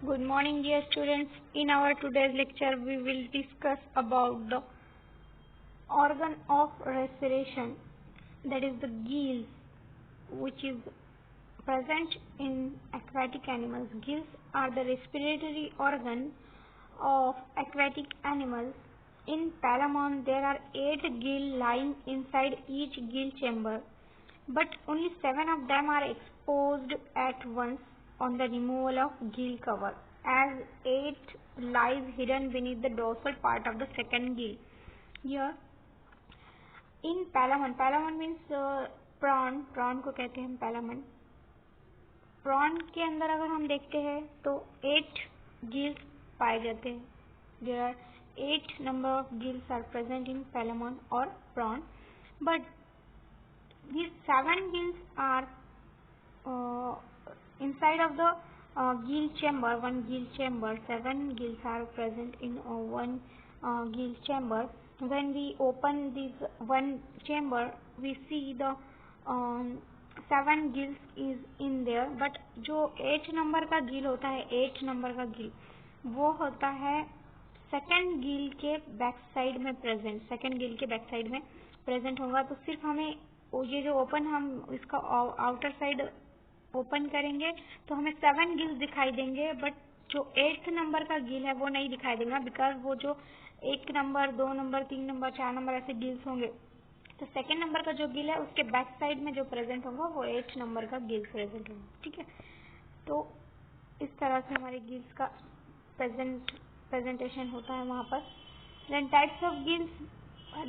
Good morning, dear students. In our today's lecture, we will discuss about the organ of respiration, that is the gills, which is present in aquatic animals. Gills are the respiratory organ of aquatic animals. In Palamon, there are 8 gills lying inside each gill chamber, but only 7 of them are exposed at once on the removal of gill cover, as 8 lies hidden beneath the dorsal part of the second gill. Here, in Palamon means prawn को कहते हैं Palamon. Prawn के अंदर अगर हम देखते हैं तो 8 गिल्स पाए जाते हैं. There are 8 number of gills are present in Palamon or prawn, but these 7 gills are inside of the gill chamber, one gill chamber. 7 gills are present in one gill chamber. When we open this one chamber, we see the 7 gills is in there, but जो 8 number का गिल होता है, 8 number का गिल वो होता है second Gill के back side में प्रेजेंट. सेकेंड गिल के बैक साइड में प्रेजेंट होगा. तो सिर्फ हमें ये जो ओपन हम इसका आउटर साइड ओपन करेंगे तो हमें 7 गिल्स दिखाई देंगे, बट जो 8th नंबर का गिल है वो नहीं दिखाई देगा, बिकॉज वो जो 1 नंबर 2 नंबर 3 नंबर 4 नंबर ऐसे गिल्स होंगे. तो सेकेंड नंबर का जो गिल है उसके बैक साइड में जो प्रेजेंट होगा वो 8 नंबर का गिल प्रेजेंट होगा. ठीक है, तो इस तरह से हमारे गिल्स का प्रेजेंटेशन होता है वहाँ पर. देन टाइप्स ऑफ गिल्स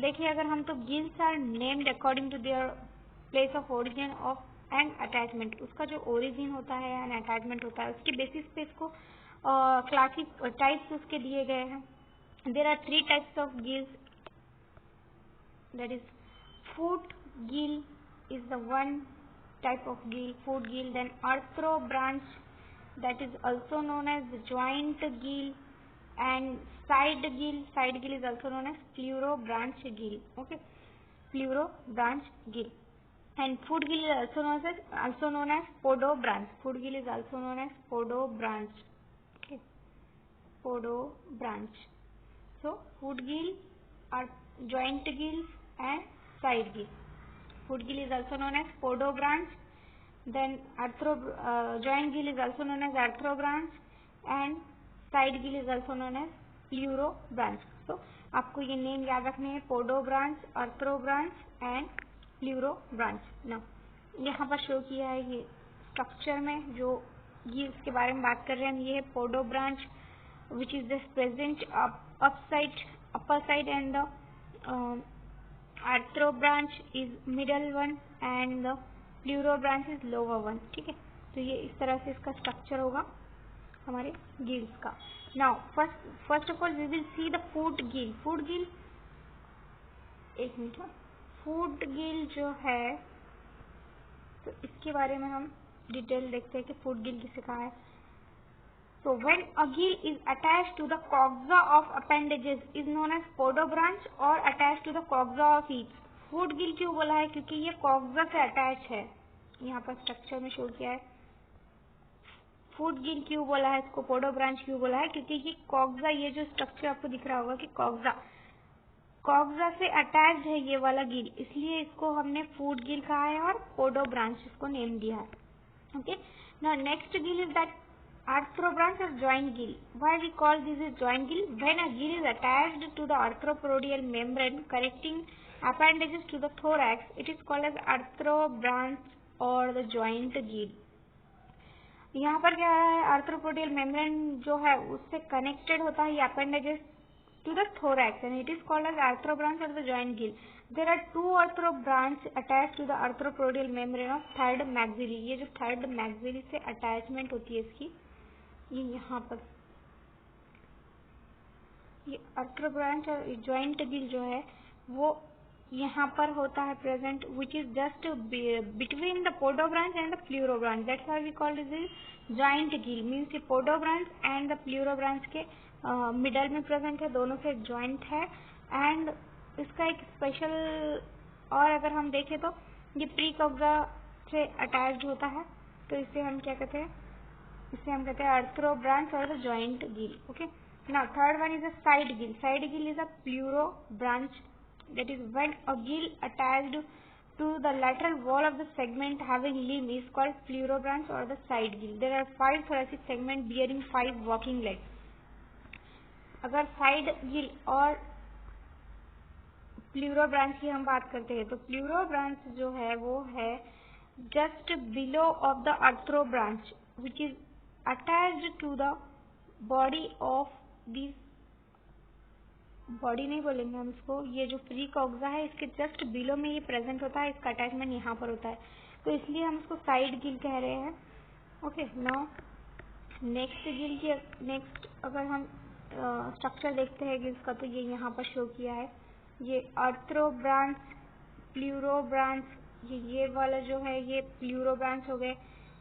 देखिए अगर हम, तो gills are named according to their place of origin of and attachment. उसका जो ओरिजिन होता है एंड अटैचमेंट होता है उसके बेसिस पे इसको क्लासिक टाइप्स उसके दिए गए हैं. There are 3 types of gills, that is foot gill is the one type of gill, foot gill. Then arthro branch, that is also known as the joint gill, and side gill is also known as pleuro branch gill. Okay, pleuro branch gill. And foot gill is also known as podo branch. Foot gill is also known as podo branch. Okay, podo branch. So foot gill are joint gills and side gill. Foot gill is also known as podo branch. Then joint gill is also known as arthro branch, and side gill is also known as pleuro branch. So आपको ये name याद रखने हैं, podo branch, arthro branch and pleuro branch. Now यहाँ पर show किया है ये स्ट्रक्चर में जो गिल्स के बारे में बात कर रहे हैं. ये है podo branch, which is just present upper side, and the arthro branch is middle one and the pleuro branch is lower one. ठीक है, तो ये इस तरह से इसका स्ट्रक्चर होगा हमारे गिल्स का. Now first of all we will see the foot gill. Foot gill, एक मिनट, फूट गिल जो है तो इसके बारे में हम डिटेल देखते हैं कि फूट गिल किसे कहा है. So when a gill is attached to the coxa of appendages is known as podo branch or attached to the coxa of each. Foot gill क्यों बोला है? क्योंकि ये coxa से अटैच है. यहाँ पर स्ट्रक्चर में शो किया है. फूट गिल क्यों बोला है, इसको पोडो ब्रांच क्यों बोला है? क्योंकि ये coxa, ये जो स्ट्रक्चर आपको दिख रहा होगा कि coxa से अटैच्ड है ये वाला गिल, इसलिए इसको हमने फूट गिल कहा है और पोडो ब्रांच इसको नेम दिया है. Okay, now next Gill is that arthro branch or joint gill. Why we call this as joint gill? When a gill is attached to the arthropodial membrane connecting appendages to the thorax, it is called as arthro branch or the joint gill. यहाँ पर क्या है, arthropodial membrane जो है उससे connected होता है ये appendages to the thorax, and it is called as arthro branch or the joint gill. There are 2 arthro branch attached to the arthropodial membrane of third maxillary. ये जो third maxillary से attachment होती है इसकी, ये यहाँ पर ये आर्थ्रो ब्रांच और जॉइंट गिल जो है वो यहाँ पर होता है present, which is just between the podobranch and the pleurobranch. That's why we call this joint gill. Means ये podobranch and the pleurobranch के मिडल में प्रेजेंट है, दोनों से जॉइंट है. एंड इसका एक स्पेशल, और अगर हम देखें तो ये प्री कॉक्सा से अटैच्ड होता है, तो इसे हम क्या कहते हैं, इसे हम कहते हैं arthrobranch or the joint gill. Okay. Now third one is a side gill. Side gill is a pleurobranch, that is when a gill attached to the lateral wall of the segment having limb is called pleurobranch or the side gill. There are 5 thoracic segments bearing 5 walking legs. अगर side Gill और प्लूरोब्रांच की हम बात करते हैं तो प्लूरोब्रांच जो है वो है just below of the arthrobranch which is attached to the body of this, body नहीं बोलेंगे हम इसको, ये जो फ्री कॉक्सा है इसके जस्ट बिलो में ये प्रेजेंट होता है, इसका अटैचमेंट यहाँ पर होता है, तो इसलिए हम इसको साइड गिल कह रहे हैं. ओके. नाउ नेक्स्ट गिल की नेक्स्ट अगर हम स्ट्रक्चर देखते हैं गिल्स का तो ये यहाँ पर शो किया है. ये आर्थ्रोब्रांच, प्लूरोब्रांच, ये वाला जो है ये प्लूरोब्रांच हो गए.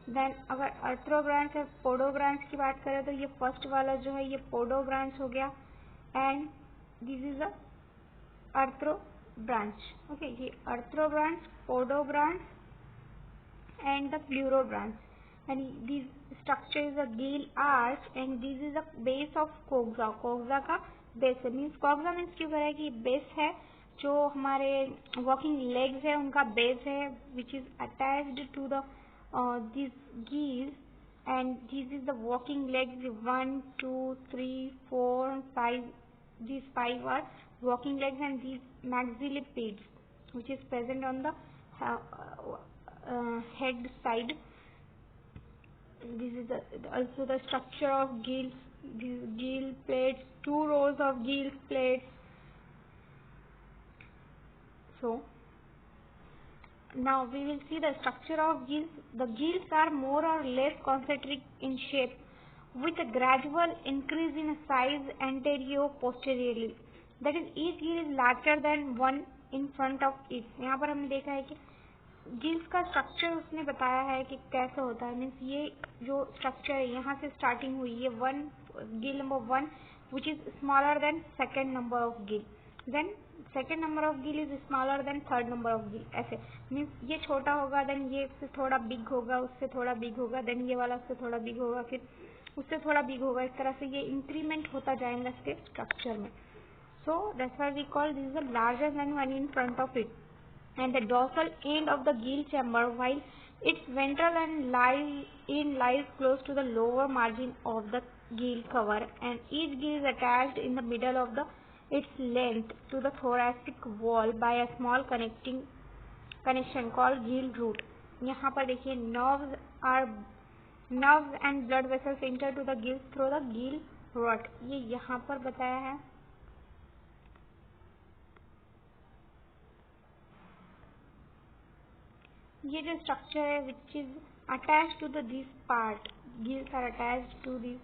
देन अगर आर्थ्रोब्रांच और पोडोब्रांच की बात करें तो ये फर्स्ट वाला जो है ये पोडोब्रांच हो गया and this is a arthrobranch. Okay. ये arthrobranch, podobranch and the pleurobranch, and this structure is a gill arch and this is the base of coxa. coxa का base है, मीन्स coxa मीन्स क्यों करें कि base है जो हमारे walking legs है उनका base है which is attached to the these gills and this is the walking legs 1, 2, 3, 4, 5. These 5 are walking legs and these maxillipeds which is present on the head side. This is also the structure of gills. These gill plates, 2 rows of gill plates. So now we will see the structure of gills. The gills are more or less concentric in shape with a gradual increase in size anterior-posteriorly. That is, each gill is larger than one in front of it. यहाँ पर हमने देखा है कि gills का structure उसने बताया है कि कैसे होता है. मीन्स ये जो स्ट्रक्चर है यहाँ से स्टार्टिंग हुई, ये gill number 1 which is smaller than second number of gill, then second number of gill is smaller than third number of gill. ऐसे मीन्स ये छोटा होगा, देन ये उससे थोड़ा बिग होगा, उससे थोड़ा बिग होगा, देन ये वाला उससे थोड़ा बिग होगा, फिर उससे थोड़ा बिग होगा. इस तरह से ये इंक्रीमेंट होता जाएगा इसके स्ट्रक्चर में. So that's why we call this is larger than one in front of it. And the dorsal end of the gill chamber, while its ventral end lies close to the lower margin of the gill cover, and each gill is attached in the middle of its length to the thoracic wall by a small connection called gill root. यहाँ पर देखिए nerves and blood vessels enter to the gills through the gill root. ये यहाँ पर बताया है. ये जो स्ट्रक्चर है which is attach to this part, gills are attach to this.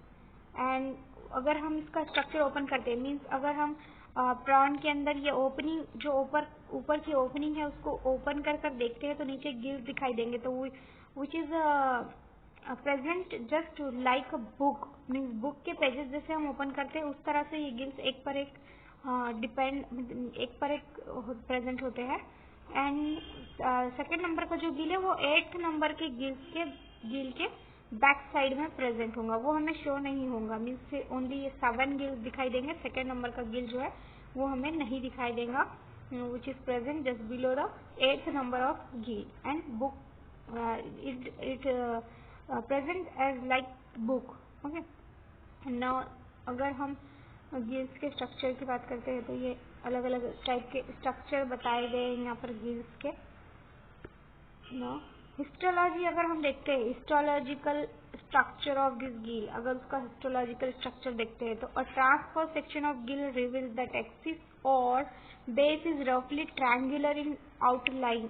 And अगर हम इसका स्ट्रक्चर ओपन करते हैं, मीन्स अगर हम प्राण के अंदर ये ओपनिंग जो ऊपर की ओपनिंग है उसको ओपन कर देखते हैं तो नीचे गिल्स दिखाई देंगे. तो विच is present just like a book, means book के पेजेस जैसे हम ओपन करते हैं उस तरह से ये गिल्स एक पर एक प्रेजेंट होते हैं. एंड सेकेंड नंबर का जो गिल है वो 8th नंबर के गिल के बैक साइड में प्रेजेंट होगा, वो हमें शो नहीं होगा. मीन्स ओनली ये 7 गिल्स दिखाई देंगे. सेकेंड नंबर का गिल जो है वो हमें नहीं दिखाई देगा which is present just below the 8th number of gill. And book it present as like book. Okay. Now अगर हम गिल्स के स्ट्रक्चर की बात करते हैं तो ये अलग अलग टाइप के स्ट्रक्चर बताए गए हैं यहाँ पर गिल्स के. हिस्टोलॉजी अगर हम देखते हैं, histological structure of this Gill, अगर उसका हिस्टोलॉजिकल स्ट्रक्चर देखते हैं तो a transfer section of gill reveals that axis और बेस इज रफली ट्रायंगुलर इन आउटलाइन.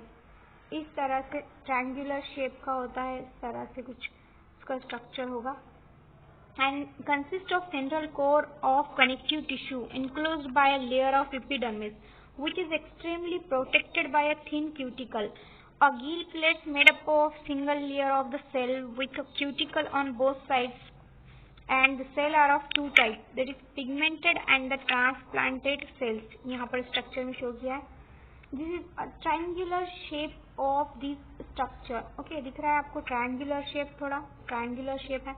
इस तरह से ट्रायंगुलर शेप का होता है, इस तरह से कुछ उसका स्ट्रक्चर होगा. And consists of central core of connective tissue enclosed by a layer of epidermis, which is extremely protected by a thin cuticle. A gill plate made up of single layer of the cell with a cuticle on both sides, and the cell are of 2 types, that is pigmented and the transplanted cells. यहाँ पर structure में show किया है. This is a triangular shape of this structure. Okay, दिख रहा है आपको triangular shape, थोड़ा triangular shape है.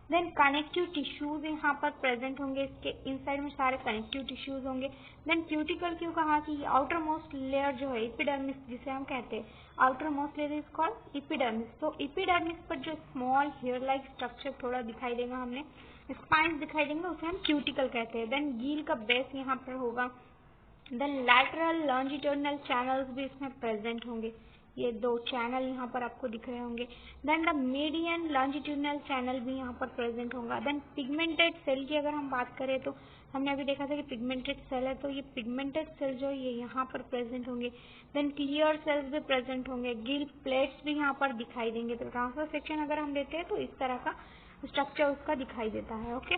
देन कनेक्टिव टिश्यूज यहाँ पर प्रेजेंट होंगे, इसके इनसाइड में सारे कनेक्टिव टिश्यूज होंगे। देन क्यूटिकल क्यों कहा कि आउटर मोस्ट लेयर जो है एपिडर्मिस जिसे हम कहते हैं, outer most layer is called epidermis. तो एपिडर्मिस पर जो स्मॉल हेयर लाइक स्ट्रक्चर थोड़ा दिखाई देगा, हमने स्पाइंस दिखाई देंगे, उसे हम क्यूटिकल कहते हैं। देन गील का बेस यहाँ पर होगा। देन लैटरल लॉन्जिट्यूडिनल चैनल्स भी इसमें प्रेजेंट होंगे, ये दो चैनल यहाँ पर आपको दिख रहे होंगे। Then the median longitudinal channel भी यहाँ पर प्रेजेंट होगा। देन पिगमेंटेड सेल की अगर हम बात करें तो हमने अभी देखा था कि पिगमेंटेड सेल है, तो ये पिगमेंटेड सेल जो ये यहाँ पर प्रेजेंट होंगे। देन क्लियर सेल्स भी प्रेजेंट होंगे, गिल प्लेट्स भी यहाँ पर दिखाई देंगे। तो ट्रांसवर्स सेक्शन अगर हम लेते हैं तो इस तरह का स्ट्रक्चर उसका दिखाई देता है। ओके,